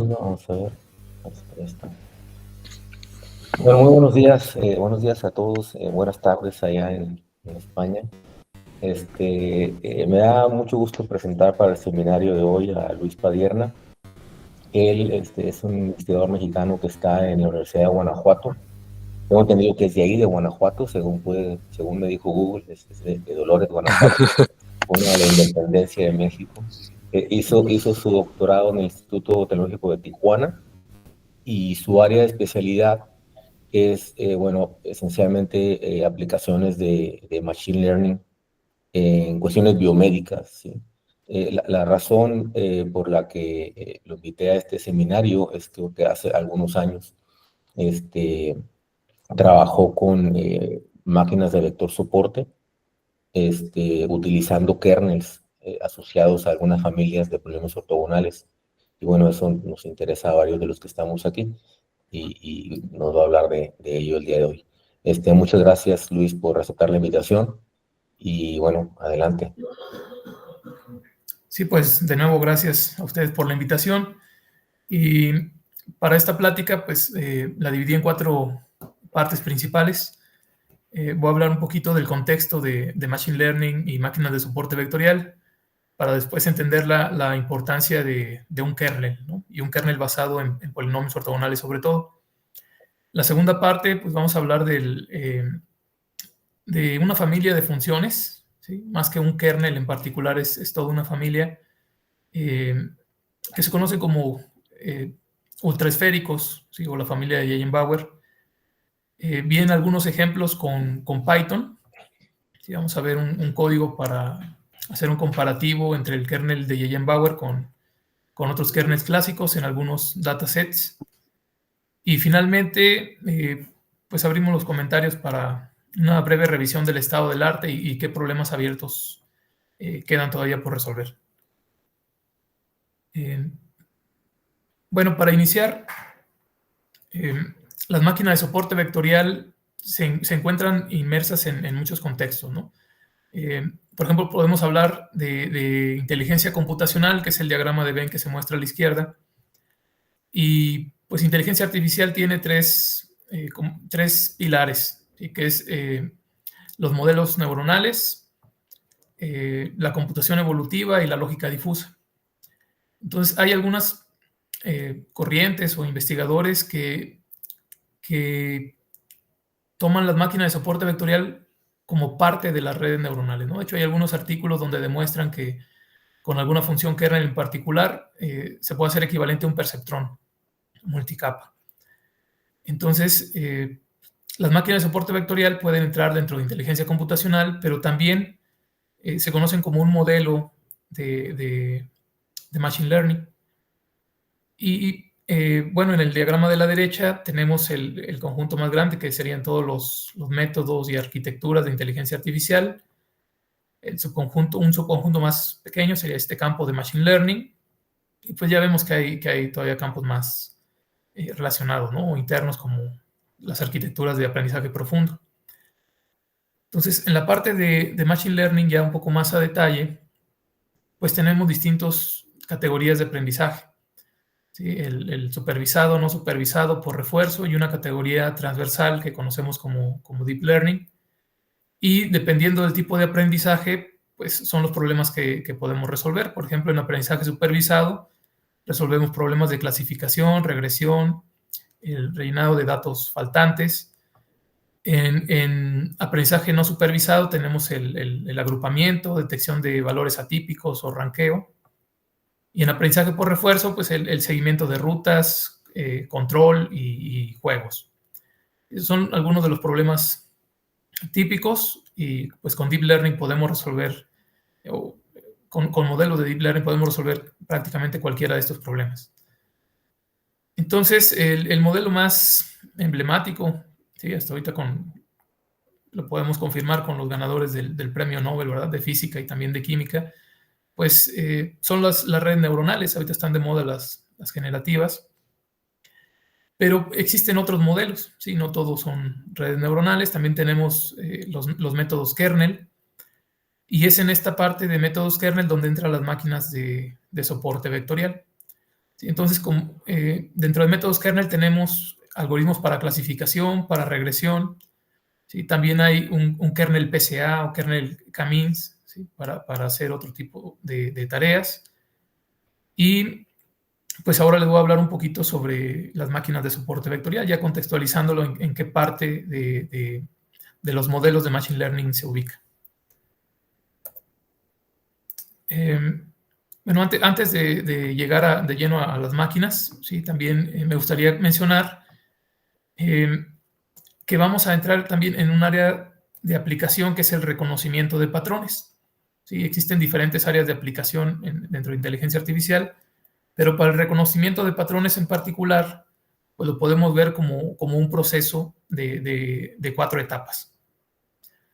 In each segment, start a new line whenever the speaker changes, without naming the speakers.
grabando, vamos a ver. Ahí está. Bueno, muy buenos días a todos, buenas tardes allá en España. Me da mucho gusto presentar para el seminario de hoy a Luis Padierna. Él es un investigador mexicano que está en la Universidad de Guanajuato. Tengo entendido que es de ahí, de Guanajuato, según me dijo Google, es de Dolores, Guanajuato, una de la Independencia de México. Hizo su doctorado en el Instituto Tecnológico de Tijuana y su área de especialidad es, esencialmente aplicaciones de Machine Learning en cuestiones biomédicas, ¿sí? La razón por la que lo invité a este seminario es que hace algunos años este, trabajó con máquinas de vector soporte, utilizando kernels asociados a algunas familias de problemas ortogonales. Y bueno, eso nos interesa a varios de los que estamos aquí y nos va a hablar de ello el día de hoy. Muchas gracias, Luis, por aceptar la invitación y bueno, adelante.
Sí, pues de nuevo gracias a ustedes por la invitación. Y para esta plática, pues la dividí en 4 partes principales. Voy a hablar un poquito del contexto de Machine Learning y máquinas de soporte vectorial, para después entender la importancia de un kernel, ¿no? Y un kernel basado en polinomios ortogonales sobre todo. La segunda parte, pues vamos a hablar de una familia de funciones, ¿sí? Más que un kernel en particular, es toda una familia que se conoce como ultraesféricos, ¿sí? O la familia de Yegenbauer. Vienen algunos ejemplos con Python. ¿Sí? Vamos a ver un código para hacer un comparativo entre el kernel de Yegenbauer con otros kernels clásicos en algunos datasets. Y finalmente, pues abrimos los comentarios para una breve revisión del estado del arte y qué problemas abiertos quedan todavía por resolver. Bueno, para iniciar, las máquinas de soporte vectorial se encuentran inmersas en muchos contextos, ¿no? Por ejemplo, podemos hablar de inteligencia computacional, que es el diagrama de Venn que se muestra a la izquierda. Y pues inteligencia artificial tiene tres pilares, ¿sí? Que es los modelos neuronales, la computación evolutiva y la lógica difusa. Entonces, hay algunas corrientes o investigadores que toman las máquinas de soporte vectorial como parte de las redes neuronales, ¿no? De hecho, hay algunos artículos donde demuestran que con alguna función kernel en particular se puede hacer equivalente a un perceptrón multicapa. Entonces, las máquinas de soporte vectorial pueden entrar dentro de inteligencia computacional, pero también se conocen como un modelo de Machine Learning. Y bueno, en el diagrama de la derecha tenemos el conjunto más grande, que serían todos los métodos y arquitecturas de inteligencia artificial. Un subconjunto más pequeño sería este campo de Machine Learning. Y pues ya vemos que hay todavía campos más relacionados, ¿no? O internos, como las arquitecturas de aprendizaje profundo. Entonces, en la parte de Machine Learning, ya un poco más a detalle, pues tenemos distintas categorías de aprendizaje. ¿Sí? El supervisado, no supervisado por refuerzo, y una categoría transversal que conocemos como Deep Learning. Y dependiendo del tipo de aprendizaje, pues son los problemas que podemos resolver. Por ejemplo, en aprendizaje supervisado, resolvemos problemas de clasificación, regresión, el rellenado de datos faltantes. En aprendizaje no supervisado tenemos el agrupamiento, detección de valores atípicos o ranqueo. Y en aprendizaje por refuerzo, pues el seguimiento de rutas, control y juegos. Esos son algunos de los problemas típicos, y pues con Deep Learning podemos resolver, o con modelos de Deep Learning podemos resolver prácticamente cualquiera de estos problemas. Entonces, el modelo más emblemático, ¿sí? Hasta ahorita lo podemos confirmar con los ganadores del premio Nobel, ¿verdad? De física y también de química, pues son las redes neuronales. Ahorita están de moda las generativas, pero existen otros modelos, ¿sí? No todos son redes neuronales. También tenemos los métodos kernel, y es en esta parte de métodos kernel donde entran las máquinas de soporte vectorial. ¿Sí? Entonces, dentro de métodos kernel tenemos algoritmos para clasificación, para regresión. ¿Sí? También hay un kernel PCA o kernel K-means, ¿sí? para hacer otro tipo de tareas. Y pues ahora les voy a hablar un poquito sobre las máquinas de soporte vectorial, ya contextualizándolo en qué parte de los modelos de Machine Learning se ubica. Bueno, antes de llegar de lleno a las máquinas, ¿sí? También me gustaría mencionar que vamos a entrar también en un área de aplicación que es el reconocimiento de patrones. ¿Sí? Existen diferentes áreas de aplicación dentro de inteligencia artificial, pero para el reconocimiento de patrones en particular, pues lo podemos ver como un proceso de 4 etapas.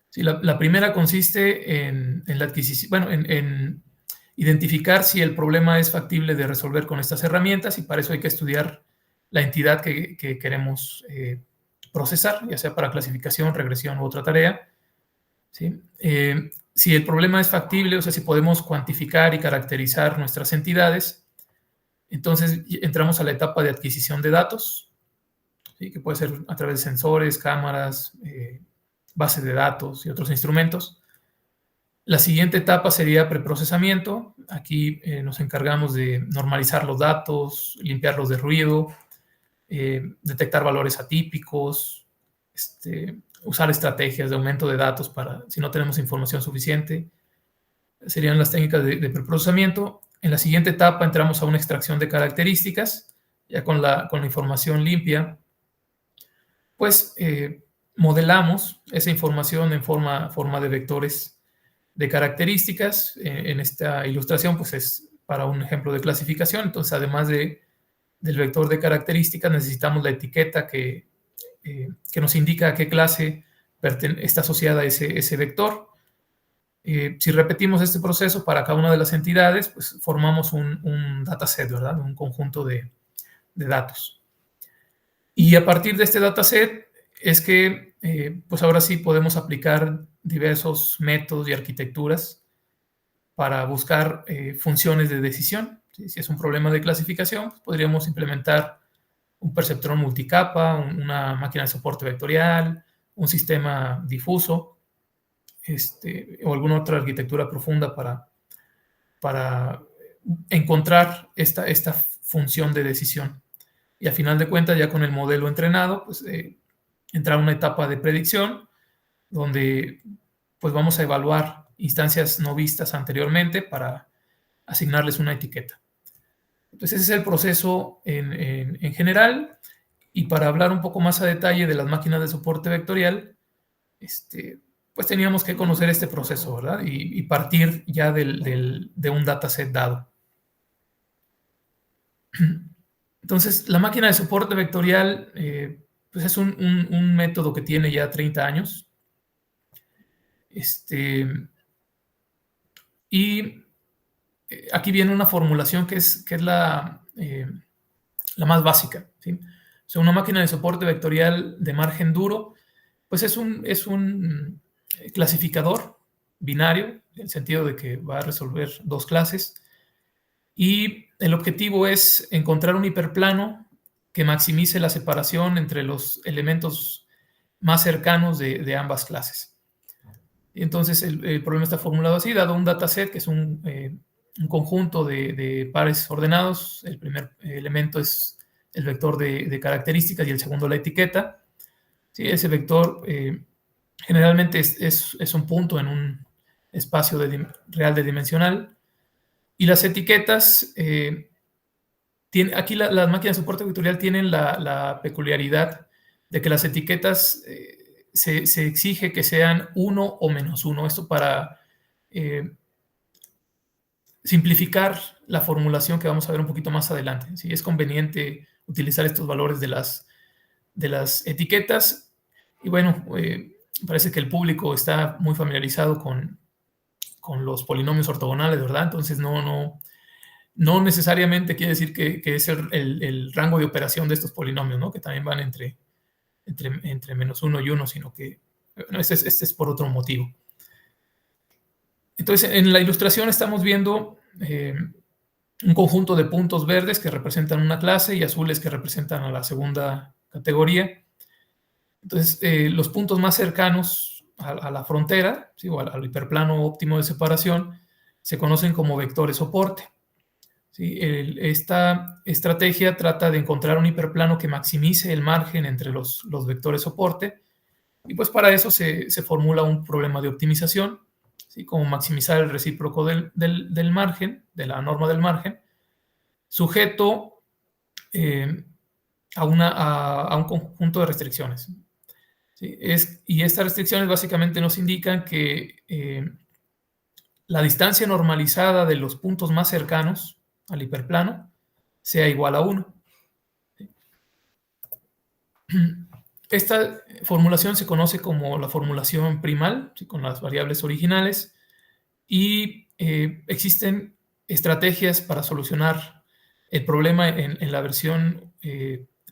Sí, la primera consiste en la adquisición, bueno, en identificar si el problema es factible de resolver con estas herramientas, y para eso hay que estudiar la entidad que queremos procesar, ya sea para clasificación, regresión u otra tarea. ¿Sí? Si el problema es factible, o sea, si podemos cuantificar y caracterizar nuestras entidades, entonces entramos a la etapa de adquisición de datos, ¿sí? Que puede ser a través de sensores, cámaras, bases de datos y otros instrumentos. La siguiente etapa sería preprocesamiento. Aquí nos encargamos de normalizar los datos, limpiarlos de ruido, detectar valores atípicos, usar estrategias de aumento de datos para si no tenemos información suficiente. Serían las técnicas de preprocesamiento. En la siguiente etapa entramos a una extracción de características, ya con la información limpia, pues modelamos esa información en forma de vectores de características. En esta ilustración, pues es para un ejemplo de clasificación. Entonces, además del vector de características, necesitamos la etiqueta que nos indica a qué clase está asociada ese vector. Si repetimos este proceso para cada una de las entidades, pues formamos un dataset, ¿verdad? Un conjunto de datos. Y a partir de este dataset es que, pues ahora sí podemos aplicar diversos métodos y arquitecturas para buscar funciones de decisión. ¿Sí? Si es un problema de clasificación, pues podríamos implementar un perceptrón multicapa, una máquina de soporte vectorial, un sistema difuso, o alguna otra arquitectura profunda para encontrar esta función de decisión. Y al final de cuentas, ya con el modelo entrenado, pues entra una etapa de predicción donde pues vamos a evaluar instancias no vistas anteriormente para asignarles una etiqueta. Entonces ese es el proceso en general. Y para hablar un poco más a detalle de las máquinas de soporte vectorial, pues teníamos que conocer este proceso, ¿verdad? Y partir ya de un dataset dado. Entonces, la máquina de soporte vectorial pues es un método que tiene ya 30 años. Y aquí viene una formulación que es la más básica, ¿sí? O sea, una máquina de soporte vectorial de margen duro, pues es un clasificador binario, en el sentido de que va a resolver 2 clases. Y el objetivo es encontrar un hiperplano que maximice la separación entre los elementos más cercanos de ambas clases. Entonces, el problema está formulado así: dado un dataset, que es un conjunto de pares ordenados. El primer elemento es el vector de características y el segundo la etiqueta. ¿Sí? Ese vector generalmente es un punto en un espacio real de dimensional. Y las etiquetas, aquí las máquinas de soporte vectorial tienen la peculiaridad de que las etiquetas se exige que sean 1 o -1. Esto para simplificar la formulación que vamos a ver un poquito más adelante. ¿Sí? Es conveniente utilizar estos valores de las etiquetas. Y bueno, parece que el público está muy familiarizado con los polinomios ortogonales, ¿verdad? Entonces no necesariamente quiere decir que es el rango de operación de estos polinomios, ¿no? Que también van entre -1 y 1, sino que bueno, este es por otro motivo. Entonces, en la ilustración estamos viendo un conjunto de puntos verdes que representan una clase y azules que representan a la segunda categoría. Entonces, los puntos más cercanos a la frontera, ¿sí? O al hiperplano óptimo de separación, se conocen como vectores soporte. ¿Sí? Esta estrategia trata de encontrar un hiperplano que maximice el margen entre los vectores soporte, y pues para eso se formula un problema de optimización, ¿sí? Como maximizar el recíproco del margen, de la norma del margen, sujeto a un conjunto de restricciones. ¿Sí? Y estas restricciones básicamente nos indican que la distancia normalizada de los puntos más cercanos al hiperplano sea igual a 1. Esta formulación se conoce como la formulación primal, ¿sí? Con las variables originales, y existen estrategias para solucionar el problema en la versión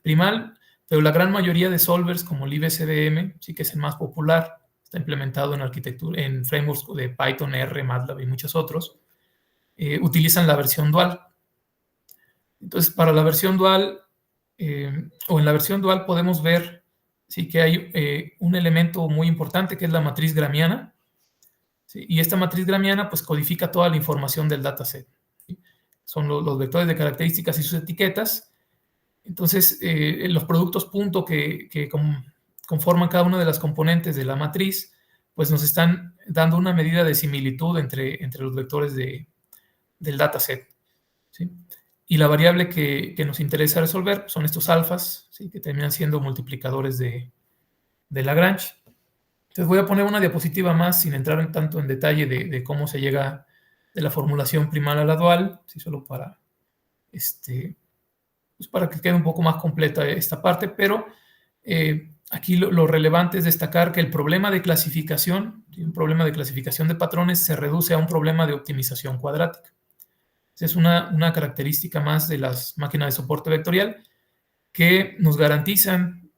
primal, pero la gran mayoría de solvers como libsvm, sí, que es el más popular, está implementado en arquitectura, en frameworks de Python, R, MATLAB y muchos otros, utilizan la versión dual. Entonces, para la versión dual, o en la versión dual podemos ver, sí, que hay un elemento muy importante que es la matriz gramiana, ¿sí? Y esta matriz gramiana pues codifica toda la información del dataset, ¿sí? Son los vectores de características y sus etiquetas. Entonces, los productos punto que conforman cada una de las componentes de la matriz, pues nos están dando una medida de similitud entre los vectores del dataset, ¿sí? Y la variable que nos interesa resolver son estos alfas, ¿sí? Que terminan siendo multiplicadores de Lagrange. Entonces voy a poner una diapositiva más sin entrar tanto en detalle de cómo se llega de la formulación primal a la dual, ¿sí? Solo para pues para que quede un poco más completa esta parte, pero aquí lo relevante es destacar que el problema de clasificación, un problema de clasificación de patrones, se reduce a un problema de optimización cuadrática. Esa es una característica más de las máquinas de soporte vectorial que nos garantizan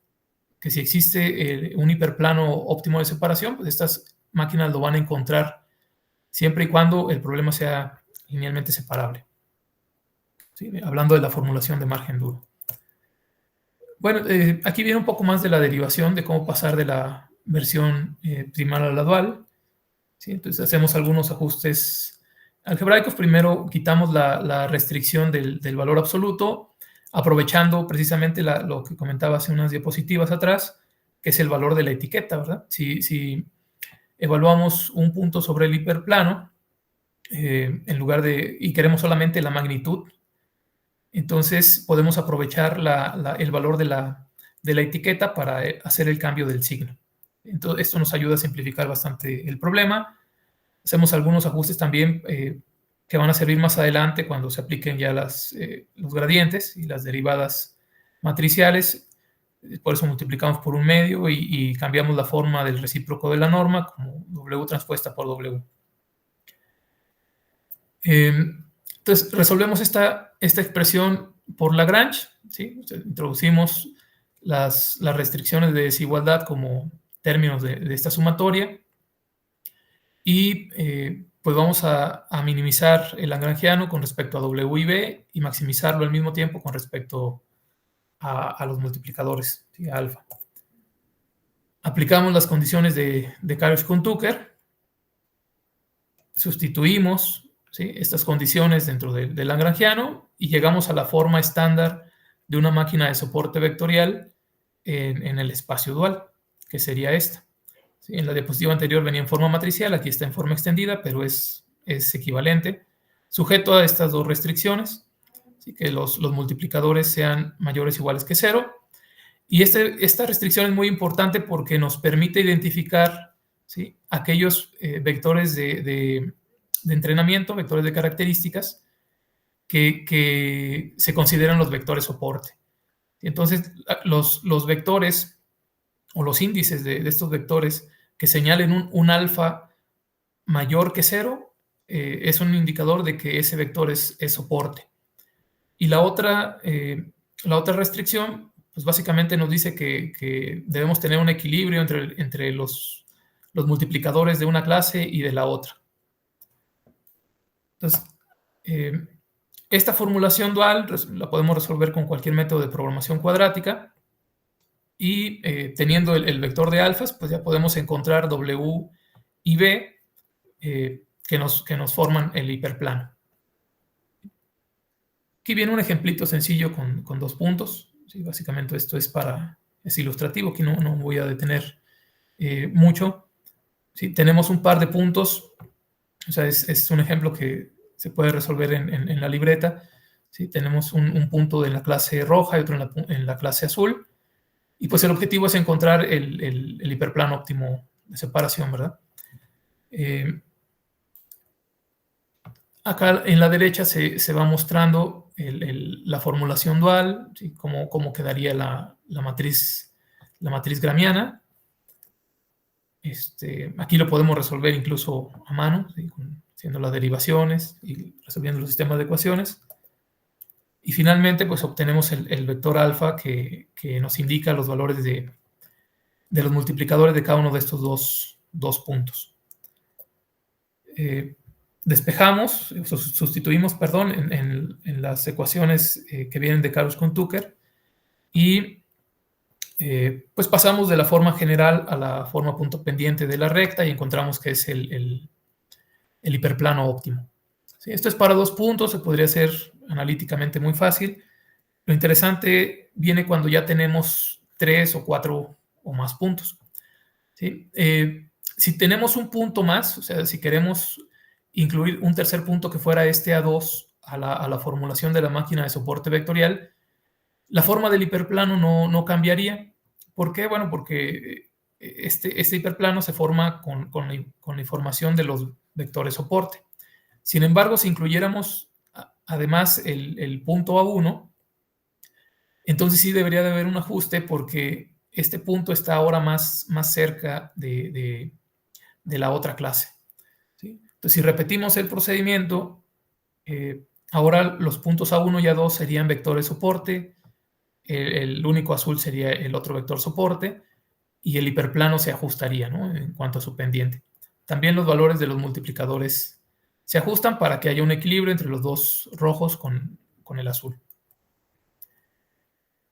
que si existe un hiperplano óptimo de separación, pues estas máquinas lo van a encontrar siempre y cuando el problema sea linealmente separable. ¿Sí? Hablando de la formulación de margen duro. Bueno, aquí viene un poco más de la derivación de cómo pasar de la versión primal a la dual, ¿sí? Entonces hacemos algunos ajustes algebraicos. Primero quitamos la restricción del valor absoluto, aprovechando precisamente lo que comentaba hace unas diapositivas atrás, que es el valor de la etiqueta, ¿verdad? Si evaluamos un punto sobre el hiperplano, en lugar y queremos solamente la magnitud, entonces podemos aprovechar el valor de la etiqueta para hacer el cambio del signo. Entonces, esto nos ayuda a simplificar bastante el problema. Hacemos algunos ajustes también que van a servir más adelante cuando se apliquen ya los gradientes y las derivadas matriciales. Por eso multiplicamos por un medio y cambiamos la forma del recíproco de la norma como W transpuesta por W. Entonces, resolvemos esta expresión por Lagrange, ¿sí? O sea, introducimos las restricciones de desigualdad como términos de esta sumatoria y pues vamos a minimizar el lagrangiano con respecto a W y B y maximizarlo al mismo tiempo con respecto a los multiplicadores, ¿sí? A alfa. Aplicamos las condiciones de Karush-Tucker, sustituimos, ¿sí? Estas condiciones dentro del lagrangiano y llegamos a la forma estándar de una máquina de soporte vectorial en el espacio dual, que sería esta. ¿Sí? En la diapositiva anterior venía en forma matricial, aquí está en forma extendida, pero es equivalente, sujeto a estas dos restricciones, ¿sí? Que los multiplicadores sean mayores o iguales que 0. Y esta restricción es muy importante porque nos permite identificar, ¿sí? Aquellos vectores de entrenamiento, vectores de características, que se consideran los vectores soporte. Entonces, los vectores o los índices de estos vectores que señalen un alfa mayor que 0 es un indicador de que ese vector es soporte. Y la otra restricción, pues básicamente nos dice que debemos tener un equilibrio entre los multiplicadores de una clase y de la otra. Entonces, Esta formulación dual la podemos resolver con cualquier método de programación cuadrática y teniendo el vector de alfas, pues ya podemos encontrar W y B que nos forman el hiperplano. Aquí viene un ejemplito sencillo con 2 puntos. ¿Sí? Básicamente esto es ilustrativo, aquí no voy a detener mucho. ¿Sí? Tenemos un par de puntos, o sea, es un ejemplo que se puede resolver en la libreta. ¿Sí? Tenemos un punto en la clase roja y otro en la clase azul. Y pues el objetivo es encontrar el hiperplano óptimo de separación, ¿verdad? Acá en la derecha se va mostrando la formulación dual, ¿sí? Cómo quedaría la matriz gramiana. Aquí lo podemos resolver incluso a mano, ¿sí? Haciendo las derivaciones y resolviendo los sistemas de ecuaciones. Y finalmente, pues obtenemos el vector alfa que nos indica los valores de los multiplicadores de cada uno de estos dos puntos. Despejamos, sustituimos, perdón, en las ecuaciones que vienen de Karush-Tucker y pues pasamos de la forma general a la forma punto pendiente de la recta y encontramos que es el hiperplano óptimo. ¿Sí? Esto es para 2 puntos, se podría hacer analíticamente muy fácil. Lo interesante viene cuando ya tenemos 3 o 4 o más puntos. ¿Sí? Si tenemos un punto más, o sea, si queremos incluir un tercer punto que fuera este A2 a la formulación de la máquina de soporte vectorial, la forma del hiperplano no cambiaría. ¿Por qué? Bueno, porque este hiperplano se forma con la información de los vectores soporte. Sin embargo, si incluyéramos además el punto A1, entonces sí debería de haber un ajuste porque este punto está ahora más cerca de la otra clase. ¿Sí? Entonces, si repetimos el procedimiento, ahora los puntos A1 y A2 serían vectores soporte, el único azul sería el otro vector soporte y el hiperplano se ajustaría, ¿no? En cuanto a su pendiente. También los valores de los multiplicadores se ajustan para que haya un equilibrio entre los dos rojos con el azul.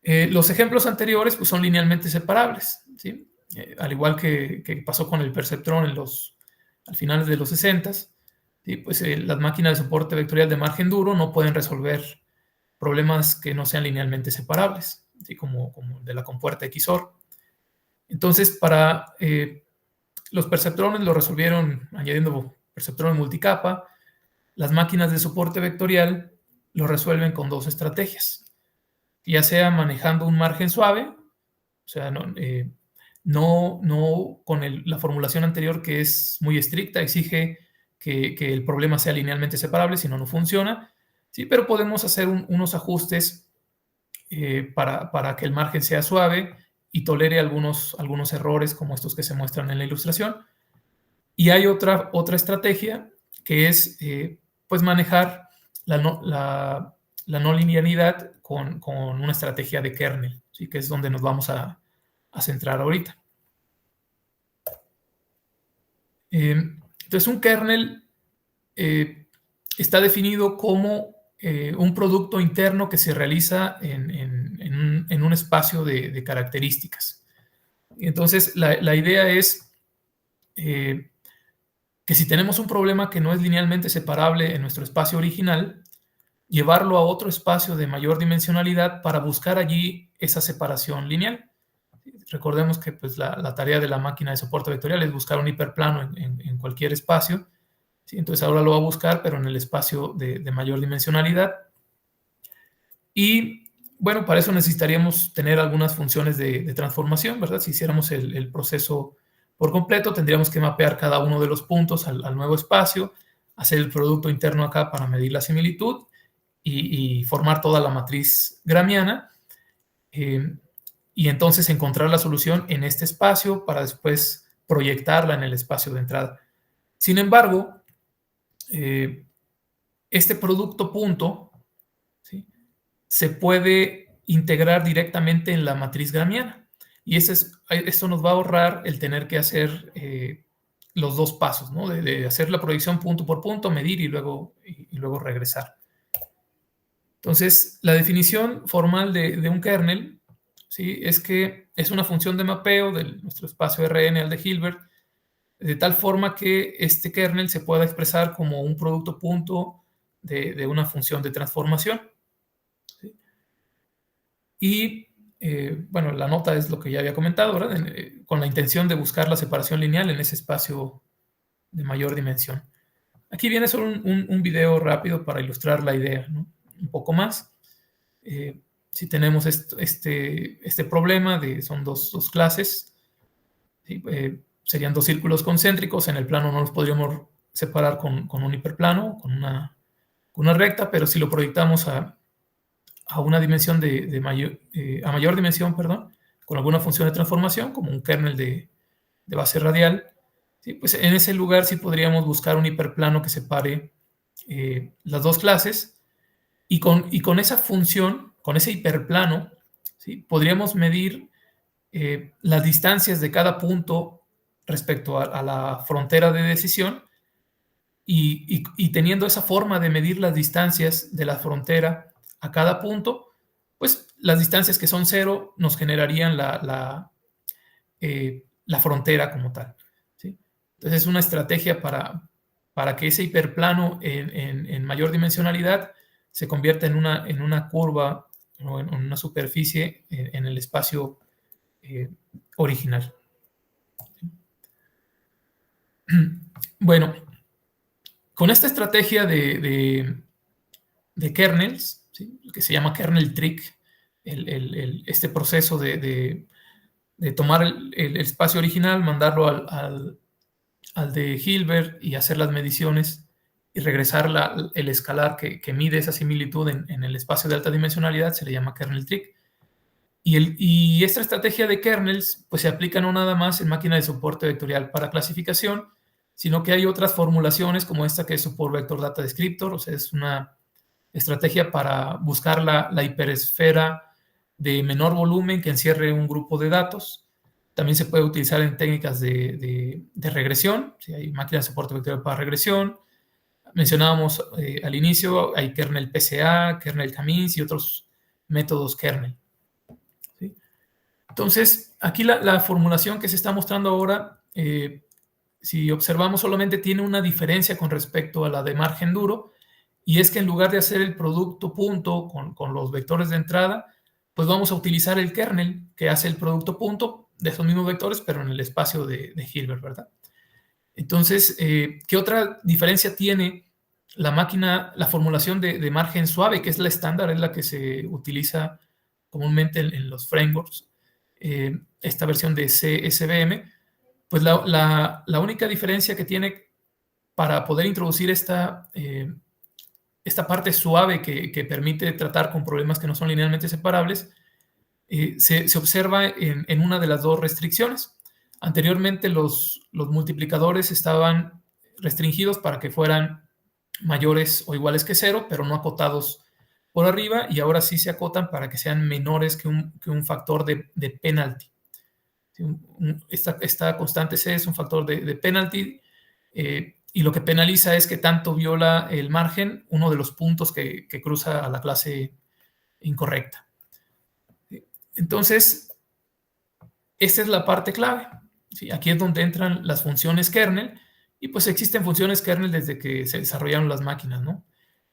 Los ejemplos anteriores pues, son linealmente separables, ¿sí? Al igual que pasó con el perceptrón al final de los 60, ¿sí? Pues las máquinas de soporte vectorial de margen duro no pueden resolver problemas que no sean linealmente separables, ¿sí? como el de la compuerta XOR. Entonces, para los perceptrones lo resolvieron añadiendo perceptrones multicapa. Las máquinas de soporte vectorial lo resuelven con 2 estrategias, ya sea manejando un margen suave, o sea, no con la formulación anterior que es muy estricta, exige que el problema sea linealmente separable, si no, no funciona. Sí, pero podemos hacer unos ajustes para que el margen sea suave y tolere algunos errores como estos que se muestran en la ilustración. Y hay otra estrategia que es pues manejar la no linealidad con una estrategia de kernel, ¿sí? Que es donde nos vamos a centrar ahorita. Entonces, un kernel está definido como un producto interno que se realiza en un espacio de características. Entonces, la idea es que si tenemos un problema que no es linealmente separable en nuestro espacio original, llevarlo a otro espacio de mayor dimensionalidad para buscar allí esa separación lineal. Recordemos que pues, la tarea de la máquina de soporte vectorial es buscar un hiperplano en cualquier espacio. ¿Sí? Entonces ahora lo va a buscar, pero en el espacio de mayor dimensionalidad. Y bueno, para eso necesitaríamos tener algunas funciones de transformación, ¿verdad? Si hiciéramos el proceso por completo, tendríamos que mapear cada uno de los puntos al nuevo espacio, hacer el producto interno acá para medir la similitud y formar toda la matriz gramiana. Y entonces encontrar la solución en este espacio para después proyectarla en el espacio de entrada. Sin embargo, este producto punto, ¿sí? Se puede integrar directamente en la matriz gramiana. Y esto nos va a ahorrar el tener que hacer los 2 pasos, ¿no? De hacer la proyección punto por punto, medir y luego regresar. Entonces, la definición formal de un kernel, ¿sí?, es que es una función de mapeo de nuestro espacio Rn al de Hilbert, de tal forma que este kernel se pueda expresar como un producto punto de una función de transformación. ¿Sí? Y, bueno, la nota es lo que ya había comentado, ¿verdad? Con la intención de buscar la separación lineal en ese espacio de mayor dimensión. Aquí viene solo un video rápido para ilustrar la idea, ¿no? Un poco más. Si tenemos este problema, son dos clases, ¿sí? Serían dos círculos concéntricos. En el plano no los podríamos separar con un hiperplano, con una recta, pero si lo proyectamos a una dimensión a mayor dimensión, perdón, con alguna función de transformación, como un kernel de base radial, ¿sí? Pues en ese lugar sí podríamos buscar un hiperplano que separe las dos clases, y con esa función, con ese hiperplano, ¿sí?, podríamos medir las distancias de cada punto respecto a la frontera de decisión, y teniendo esa forma de medir las distancias de la frontera a cada punto, pues las distancias que son 0 nos generarían la frontera como tal, ¿sí? Entonces es una estrategia para que ese hiperplano en mayor dimensionalidad se convierta en una curva o en una superficie en el espacio original. Bueno, con esta estrategia de kernels, ¿sí?, que se llama kernel trick, este proceso de tomar el espacio original, mandarlo al de Hilbert y hacer las mediciones y regresar el escalar que mide esa similitud en el espacio de alta dimensionalidad, se le llama kernel trick. Y esta estrategia de kernels pues se aplica no nada más en máquina de soporte vectorial para clasificación, sino que hay otras formulaciones como esta que es Support Vector Data Descriptor. O sea, es una estrategia para buscar la hiperesfera de menor volumen que encierre un grupo de datos. También se puede utilizar en técnicas de regresión. ¿Sí? Hay máquinas de soporte vectorial para regresión. Mencionábamos al inicio, hay kernel PCA, kernel K-means y otros métodos kernel. ¿Sí? Entonces, aquí la formulación que se está mostrando ahora, si observamos solamente tiene una diferencia con respecto a la de margen duro, y es que en lugar de hacer el producto punto con los vectores de entrada, pues vamos a utilizar el kernel que hace el producto punto de esos mismos vectores, pero en el espacio de Hilbert, ¿verdad? Entonces, ¿qué otra diferencia tiene la máquina, la formulación de margen suave, que es la estándar, es la que se utiliza comúnmente en los frameworks, esta versión de CSVM? Pues la única diferencia que tiene para poder introducir esta parte suave que permite tratar con problemas que no son linealmente separables, se observa en una de las dos restricciones. Anteriormente los multiplicadores estaban restringidos para que fueran mayores o iguales que 0, pero no acotados por arriba, y ahora sí se acotan para que sean menores que un factor de penalty. Esta constante C es un factor de penalty, y lo que penaliza es que tanto viola el margen uno de los puntos que cruza a la clase incorrecta. Entonces, esta es la parte clave. ¿Sí? Aquí es donde entran las funciones kernel, y pues existen funciones kernel desde que se desarrollaron las máquinas, ¿no?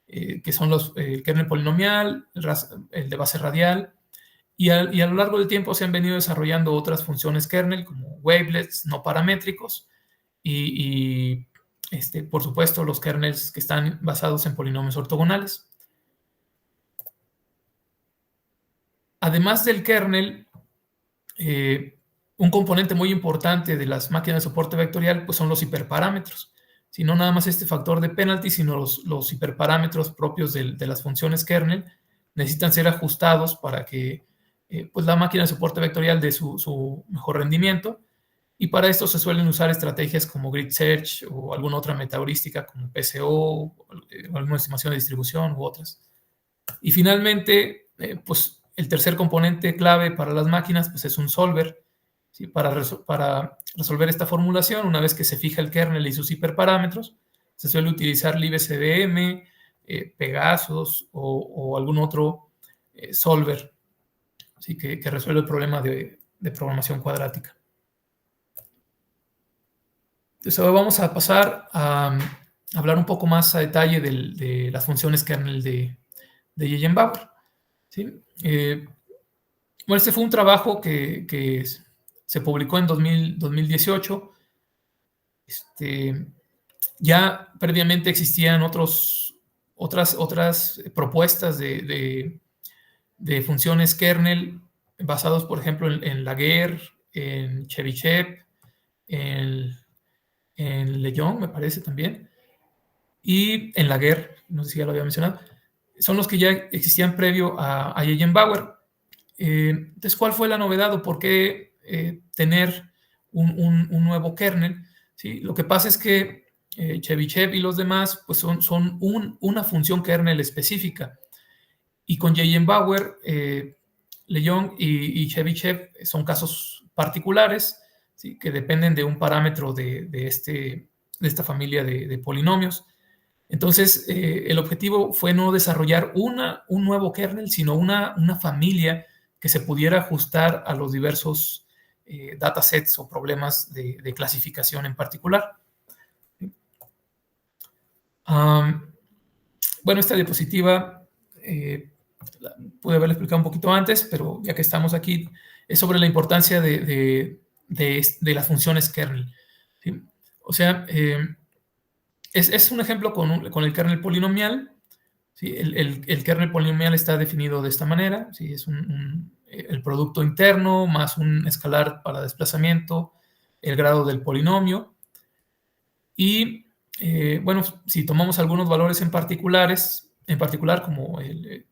Que son el kernel polinomial, el de base radial, y a lo largo del tiempo se han venido desarrollando otras funciones kernel como wavelets no paramétricos y por supuesto, los kernels que están basados en polinomios ortogonales. Además del kernel, un componente muy importante de las máquinas de soporte vectorial pues son los hiperparámetros. Si no nada más este factor de penalty, sino los hiperparámetros propios de las funciones kernel necesitan ser ajustados para que pues la máquina de soporte vectorial dé su mejor rendimiento. Y para esto se suelen usar estrategias como grid search o alguna otra metaheurística como PCO, o alguna estimación de distribución u otras. Y finalmente, pues el tercer componente clave para las máquinas pues es un solver. ¿Sí? Para resolver esta formulación, una vez que se fija el kernel y sus hiperparámetros, se suele utilizar libsvm, Pegasus o algún otro solver, ¿sí? que resuelve el problema de programación cuadrática. Entonces ahora vamos a pasar a hablar un poco más a detalle de las funciones kernel de Yegenbauer, ¿sí? Bueno, este fue un trabajo que se publicó en 2018. Ya previamente existían otras propuestas de funciones kernel basados, por ejemplo, en Laguerre, en Chebyshev, en Lejeune, me parece también, y en Laguerre, no sé si ya lo había mencionado. Son los que ya existían previo a Yegenbauer. Entonces, ¿cuál fue la novedad o por qué tener un nuevo kernel? ¿Sí? Lo que pasa es que Chebyshev y los demás pues son una función kernel específica. Y con Yegenbauer, Lejeune y Chebyshev son casos particulares, ¿sí? Que dependen de un parámetro de esta familia de polinomios. Entonces, el objetivo fue no desarrollar un nuevo kernel, sino una familia que se pudiera ajustar a los diversos datasets o problemas de clasificación en particular. Bueno, esta diapositiva pude haberla explicado un poquito antes, pero ya que estamos aquí, es sobre la importancia de las funciones kernel, ¿sí? O sea, es un ejemplo con el kernel polinomial. ¿Sí? El kernel polinomial está definido de esta manera, ¿sí? Es el producto interno más un escalar para desplazamiento, el grado del polinomio. Y bueno, si tomamos algunos valores en particular como el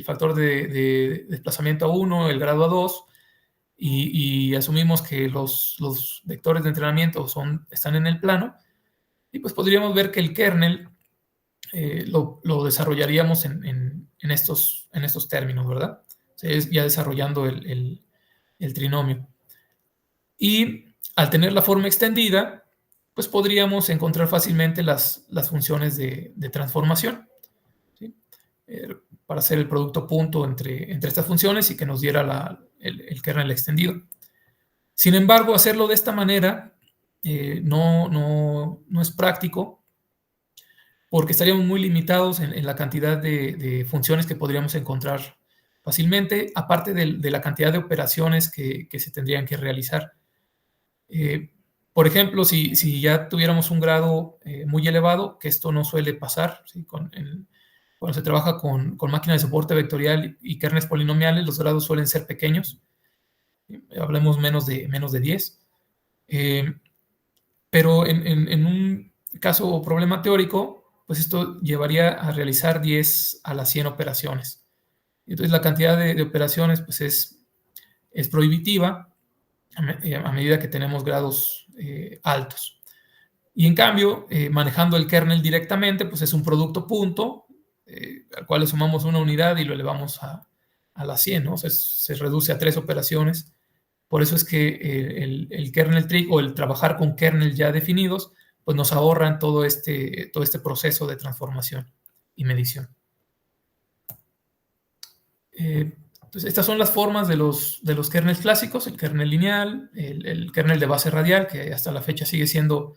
factor de desplazamiento a 1, el grado a 2, y asumimos que los vectores de entrenamiento están en el plano, y pues podríamos ver que el kernel lo desarrollaríamos en estos términos, ¿verdad? O sea, ya desarrollando el trinomio. Y al tener la forma extendida, pues podríamos encontrar fácilmente las funciones de transformación, ¿sí? Para hacer el producto punto entre estas funciones y que nos diera el kernel extendido. Sin embargo, hacerlo de esta manera no es práctico, porque estaríamos muy limitados en la cantidad de funciones que podríamos encontrar fácilmente, aparte de la cantidad de operaciones que se tendrían que realizar. Por ejemplo, si ya tuviéramos un grado muy elevado, que esto no suele pasar, ¿sí? Cuando se trabaja con máquinas de soporte vectorial y kernels polinomiales, los grados suelen ser pequeños. Hablemos menos de 10. Pero en un caso o problema teórico, pues esto llevaría a realizar 10 a las 100 operaciones. Entonces la cantidad de operaciones pues es prohibitiva a medida que tenemos grados altos. Y en cambio, manejando el kernel directamente, pues es un producto punto, al cual le sumamos una unidad y lo elevamos a las 100, ¿no? O sea, se reduce a 3 operaciones. Por eso es que el kernel tree o el trabajar con kernel ya definidos, pues nos ahorran todo este proceso de transformación y medición. Entonces, estas son las formas de los kernels clásicos: el kernel lineal, el kernel de base radial, que hasta la fecha sigue siendo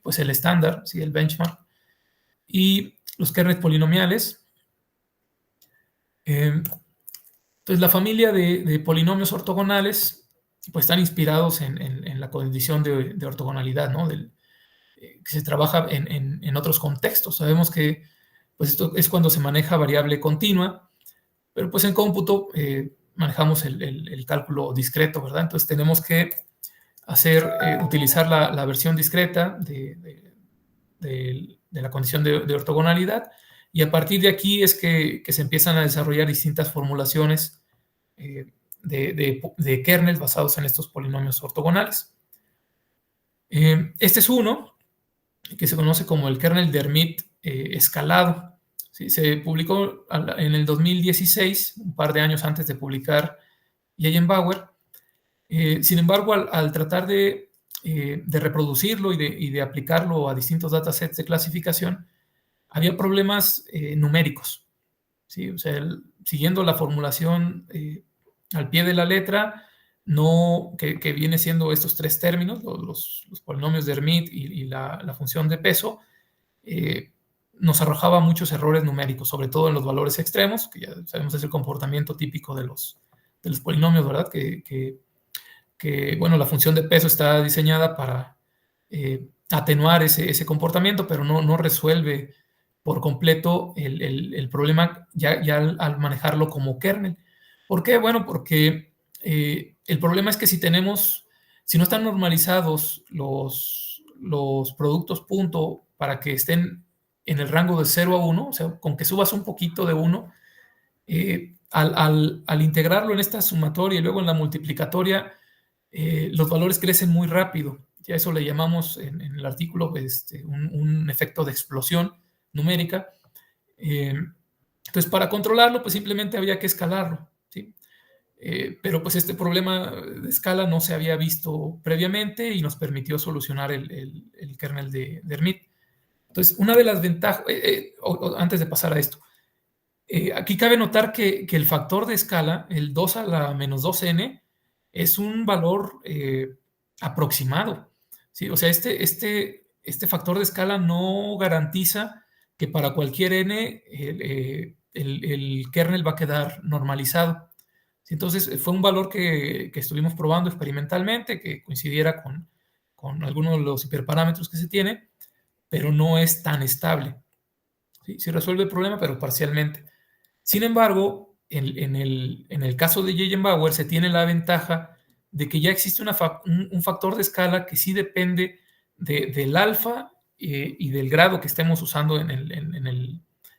pues el estándar, ¿sí? El benchmark, y los kernels polinomiales. Entonces, la familia de polinomios ortogonales pues están inspirados en la condición de ortogonalidad, ¿no? Que se trabaja en otros contextos. Sabemos que pues esto es cuando se maneja variable continua, pero pues en cómputo manejamos el cálculo discreto, ¿verdad? Entonces tenemos que utilizar la versión discreta de la condición de ortogonalidad, y a partir de aquí es que se empiezan a desarrollar distintas formulaciones de kernels basados en estos polinomios ortogonales. Este es uno que se conoce como el kernel de Hermite escalado. ¿Sí? Se publicó en el 2016, un par de años antes de publicar Yegenbauer. Sin embargo, al tratar de reproducirlo y de aplicarlo a distintos datasets de clasificación, había problemas numéricos, ¿sí? O sea, siguiendo la formulación al pie de la letra, no, que viene siendo estos tres términos, los polinomios de Hermite y la función de peso, nos arrojaba muchos errores numéricos, sobre todo en los valores extremos, que ya sabemos es el comportamiento típico de los polinomios, ¿verdad? Bueno, la función de peso está diseñada para atenuar ese comportamiento, pero no resuelve por completo el problema ya al manejarlo como kernel. ¿Por qué? Bueno, porque el problema es que si no están normalizados los productos punto para que estén en el rango de 0 a 1, o sea, con que subas un poquito de 1, al integrarlo en esta sumatoria y luego en la multiplicatoria, los valores crecen muy rápido. Ya eso le llamamos en el artículo un efecto de explosión numérica. Entonces, para controlarlo, pues simplemente había que escalarlo, ¿sí? Pero pues este problema de escala no se había visto previamente y nos permitió solucionar el kernel de Hermite. Entonces, una de las ventajas, antes de pasar a esto, aquí cabe notar que el factor de escala, el 2 a la menos 2n, es un valor aproximado, ¿sí? O sea, este factor de escala no garantiza que para cualquier n el kernel va a quedar normalizado. Entonces, fue un valor que estuvimos probando experimentalmente, que coincidiera con algunos de los hiperparámetros que se tiene, pero no es tan estable. ¿Sí? Sí resuelve el problema, pero parcialmente. Sin embargo, en el caso de Gegenbauer se tiene la ventaja de que ya existe un factor de escala que sí depende del alfa y del grado que estemos usando en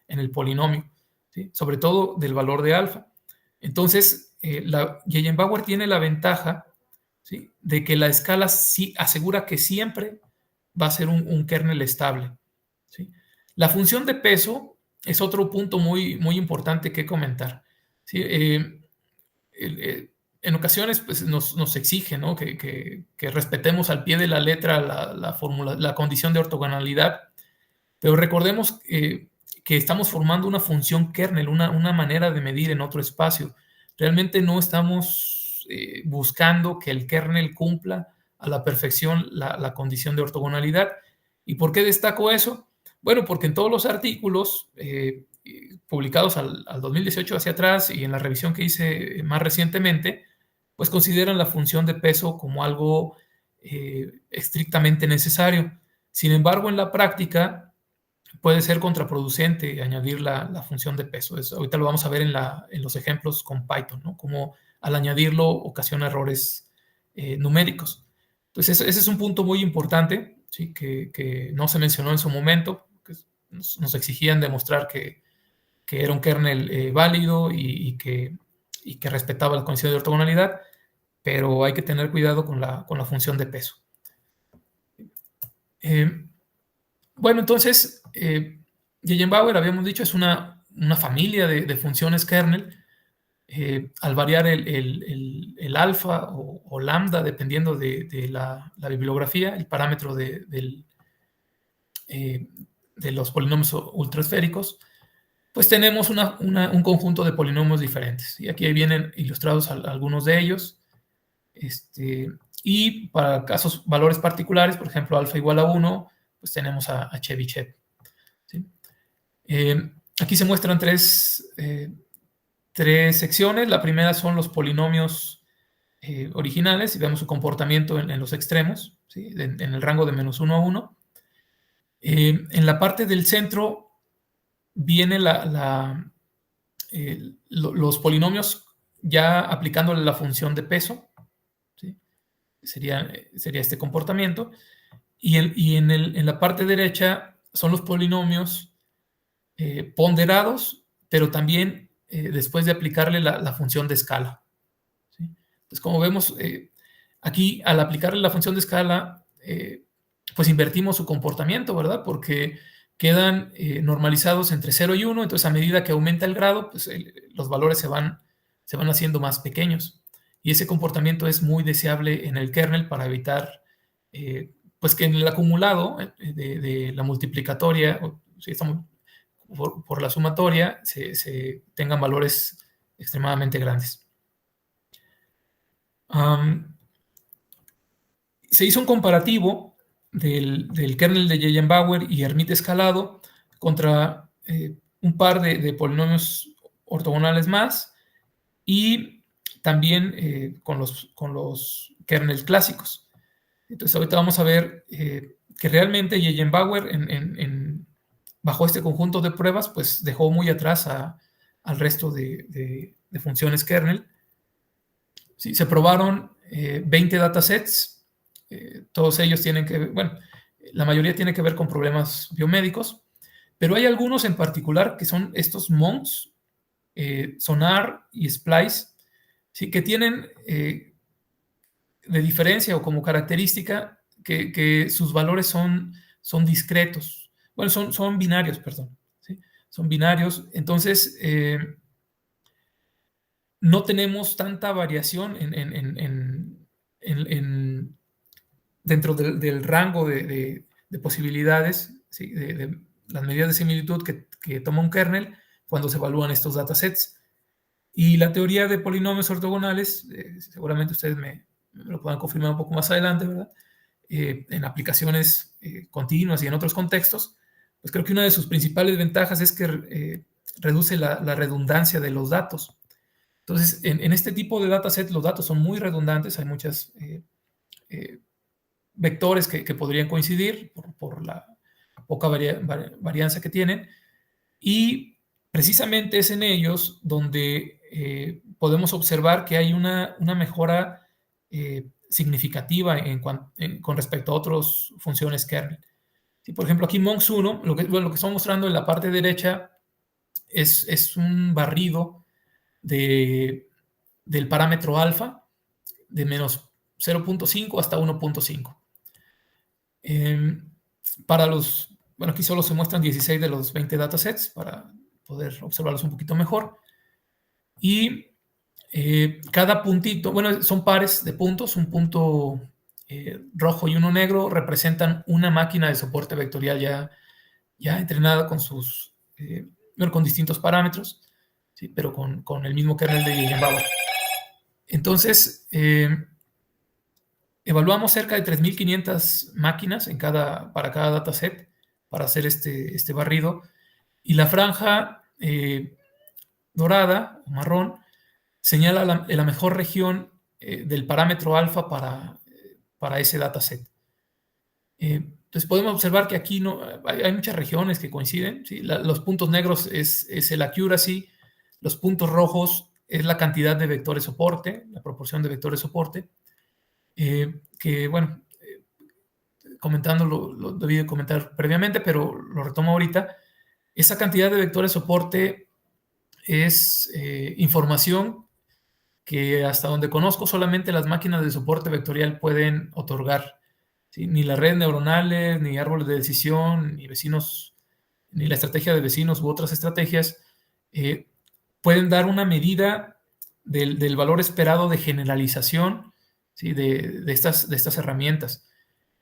el polinomio, ¿sí? Sobre todo del valor de alfa. Entonces, Gegenbauer tiene la ventaja, ¿sí?, de que la escala sí asegura que siempre va a ser un kernel estable, ¿sí? La función de peso es otro punto muy, muy importante que comentar, ¿sí? En ocasiones pues, nos exige, ¿no?, que respetemos al pie de la letra la condición de ortogonalidad, pero recordemos que estamos formando una función kernel, una manera de medir en otro espacio. Realmente no estamos buscando que el kernel cumpla a la perfección la condición de ortogonalidad. ¿Y por qué destaco eso? Bueno, porque en todos los artículos publicados al 2018 hacia atrás y en la revisión que hice más recientemente, pues consideran la función de peso como algo estrictamente necesario. Sin embargo, en la práctica puede ser contraproducente añadir la función de peso. Ahorita lo vamos a ver en los ejemplos con Python, ¿no? Como al añadirlo ocasiona errores numéricos. Entonces, ese es un punto muy importante, ¿sí?, que no se mencionó en su momento, que nos exigían demostrar que era un kernel válido y que respetaba la condición de ortogonalidad, pero hay que tener cuidado con la función de peso. Bueno, entonces, Gegenbauer, habíamos dicho, es una familia de funciones kernel. Al variar el alfa o lambda, dependiendo de la bibliografía, el parámetro de los polinomios ultraesféricos, pues tenemos un conjunto de polinomios diferentes. Y aquí vienen ilustrados algunos de ellos. Y para valores particulares, por ejemplo, alfa igual a 1, pues tenemos a Chebyshev, ¿sí? Aquí se muestran tres secciones. La primera son los polinomios originales y vemos su comportamiento en los extremos, ¿sí?, en el rango de menos 1 a 1. En la parte del centro viene los polinomios ya aplicándole la función de peso, ¿sí? Sería este comportamiento. Y en la parte derecha son los polinomios ponderados, pero también después de aplicarle la función de escala, ¿sí? Entonces, como vemos, aquí al aplicarle la función de escala, pues invertimos su comportamiento, ¿verdad? Porque quedan normalizados entre 0 y 1, entonces a medida que aumenta el grado, pues los valores se van haciendo más pequeños. Y ese comportamiento es muy deseable en el kernel para evitar pues que en el acumulado de la multiplicatoria, por la sumatoria se tengan valores extremadamente grandes. Se hizo un comparativo del kernel de Yegenbauer y Hermite escalado contra un par de polinomios ortogonales más y también con los kernels clásicos. Entonces ahorita vamos a ver que realmente Yegenbauer bajo este conjunto de pruebas pues dejó muy atrás al resto de funciones kernel. Sí, se probaron 20 datasets, todos ellos tienen que ver, bueno, la mayoría tiene que ver con problemas biomédicos, pero hay algunos en particular que son estos MONCS, Sonar y Splice, ¿sí? Que tienen de diferencia o como característica que sus valores son discretos. Bueno, son binarios, perdón. ¿Sí? Son binarios. Entonces, no tenemos tanta variación dentro del rango de posibilidades, ¿sí? de las medidas de similitud que toma un kernel cuando se evalúan estos datasets. Y la teoría de polinomios ortogonales, seguramente ustedes me lo puedan confirmar un poco más adelante, ¿verdad? En aplicaciones continuas y en otros contextos, pues creo que una de sus principales ventajas es que reduce la redundancia de los datos. Entonces, en este tipo de dataset los datos son muy redundantes, hay muchos vectores que podrían coincidir por la poca varianza que tienen, y precisamente es en ellos donde podemos observar que hay una mejora significativa con respecto a otras funciones kernel. Sí, por ejemplo, aquí MONCS1, lo que estamos mostrando en la parte derecha es un barrido del parámetro alfa de menos 0.5 hasta 1.5. Bueno, aquí solo se muestran 16 de los 20 datasets para poder observarlos un poquito mejor. Y cada puntito, bueno, son pares de puntos, un punto rojo y uno negro representan una máquina de soporte vectorial ya entrenada con distintos parámetros, ¿sí? Pero con el mismo kernel de Yegenbauer. Entonces, evaluamos cerca de 3.500 máquinas para cada dataset para hacer este barrido. Y la franja dorada o marrón señala la mejor región del parámetro alfa para ese dataset. Entonces podemos observar que aquí hay muchas regiones que coinciden, ¿sí? Los puntos negros es el accuracy, los puntos rojos es la cantidad de vectores soporte, la proporción de vectores soporte, que bueno, comentándolo, lo debí de comentar previamente, pero lo retomo ahorita. Esa cantidad de vectores soporte es información que hasta donde conozco solamente las máquinas de soporte vectorial pueden otorgar. ¿Sí? Ni las redes neuronales, ni árboles de decisión, ni vecinos, ni la estrategia de vecinos u otras estrategias pueden dar una medida del valor esperado de generalización, ¿sí? de estas herramientas.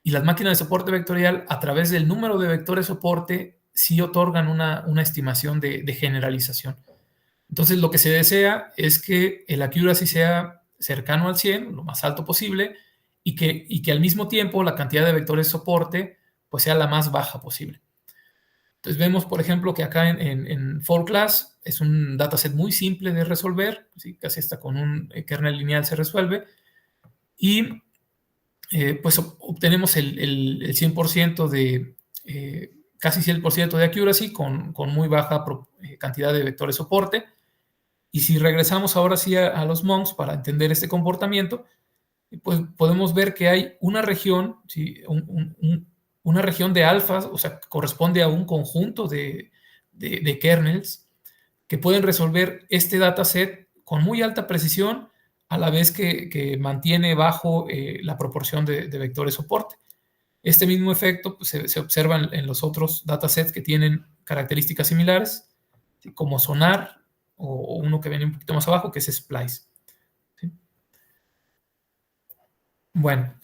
Y las máquinas de soporte vectorial, a través del número de vectores soporte, sí otorgan una estimación de generalización. Entonces, lo que se desea es que el accuracy sea cercano al 100, lo más alto posible, y que al mismo tiempo la cantidad de vectores soporte pues sea la más baja posible. Entonces vemos, por ejemplo, que acá en for class es un dataset muy simple de resolver, ¿sí? Casi hasta con un kernel lineal se resuelve, y pues obtenemos el 100% de, casi 100% de accuracy con muy baja cantidad de vectores soporte. Y si regresamos ahora sí a los MONCS para entender este comportamiento, pues podemos ver que hay una región, ¿sí? Una región de alfas, o sea, corresponde a un conjunto de kernels que pueden resolver este dataset con muy alta precisión, a la vez que mantiene bajo la proporción de vectores soporte. Este mismo efecto pues, se observa en los otros datasets que tienen características similares, ¿sí? Como Sonar, o uno que viene un poquito más abajo, que es Splice. ¿Sí? Bueno,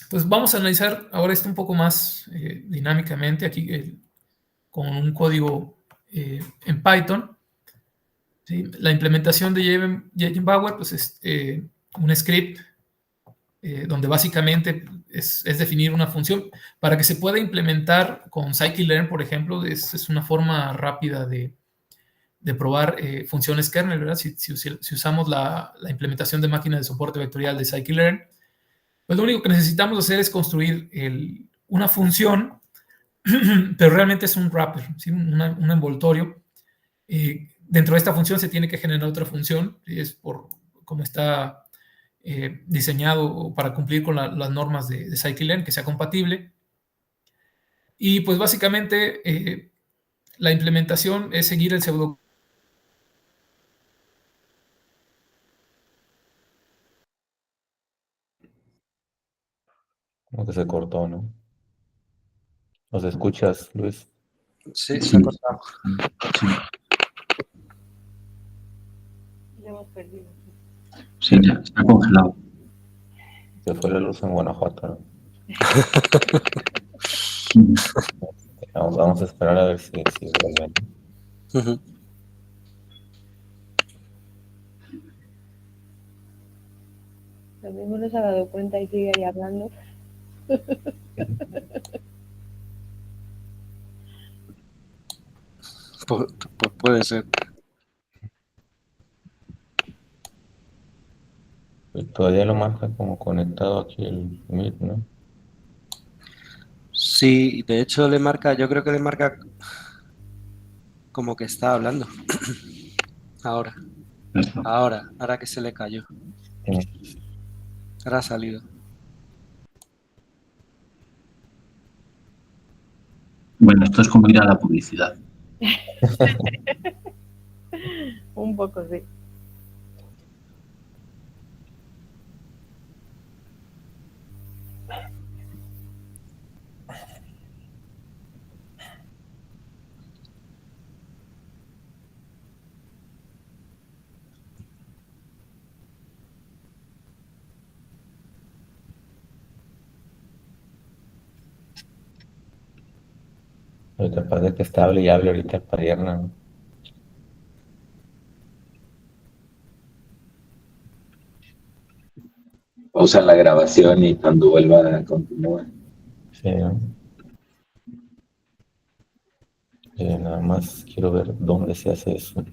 entonces vamos a analizar ahora esto un poco más dinámicamente, aquí con un código en Python. ¿Sí? La implementación de JBower pues es un script donde básicamente es definir una función. Para que se pueda implementar con scikit-learn, por ejemplo, es una forma rápida de probar funciones kernel, ¿verdad? Si usamos la implementación de máquina de soporte vectorial de scikit-learn, pues lo único que necesitamos hacer es construir una función, pero realmente es un wrapper, ¿sí? un envoltorio. Dentro de esta función se tiene que generar otra función, y es por cómo está diseñado para cumplir con las normas de scikit-learn, que sea compatible. Y pues básicamente la implementación es seguir el pseudo.
Como que se cortó, ¿no? ¿Nos escuchas, Luis?
Sí, se ha cortado.
Sí.
Lo hemos perdido.
Sí, ya está congelado.
Se fue la luz en Guanajuato, ¿no? Vamos a esperar a ver si vuelven.
Ujú.
Lo mismo no se ha dado cuenta y sigue ahí hablando.
Pues puede ser.
Y todavía lo marca como conectado aquí el Meet, ¿no?
Sí, de hecho le marca, yo creo que le marca como que está hablando. Ahora que se le cayó. Ahora ha salido.
Bueno, esto es como ir a la publicidad.
Un poco, sí.
Lo capaz de que está hable y hable ahorita el Padierna, ¿no?
Pausa la grabación y cuando vuelva a continuar.
Sí, ¿no? Nada más quiero ver dónde se hace eso.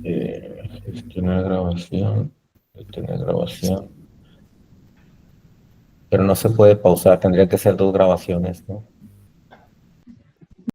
Gestionar grabación. Detener grabación. Pero no se puede pausar, tendría que ser dos grabaciones, ¿no?